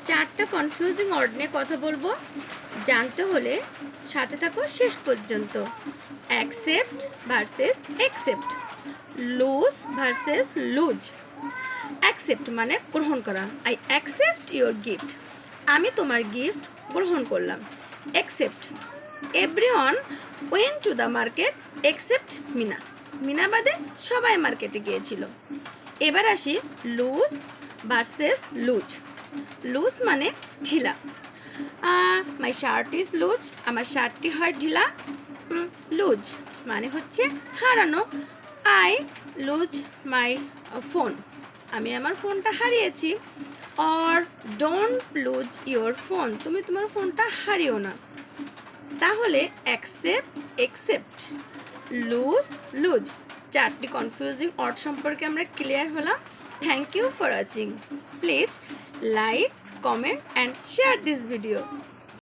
চারটা confusing word নিয়ে কথা বলবো। জানতে হলে সাথে থাকো শেষ পর্যন্ত। Accept versus accept, lose versus lose. Accept মানে গ্রহণ করা। আই অ্যাকসেপ্ট ইয়োর গিফট, আমি তোমার গিফট গ্রহণ করলাম। Accept, everyone went to the market except Meena, Meena বাদে সবাই মার্কেটে গিয়েছিল। এবার আসি লুজ ভার্সেস লুজ। লুজ মানে ঢিলা। মাই শার্ট ইজ লুজ, আমার শার্টটি হয় ঢিলা। লুজ মানে হচ্ছে হারানো। আই লুজ মাই ফোন, আমি আমার ফোনটা হারিয়েছি। Or don't lose your phone, তুমি তোমার ফোনটা হারিও না। তাহলে অ্যাকসেপ্ট, অ্যাকসেপ্ট, লুজ, লুজ, চারটি কনফিউজিং ওয়ার্ড সম্পর্কে আমরা ক্লিয়ার হলাম। Thank you for watching. Please like, comment and share this video.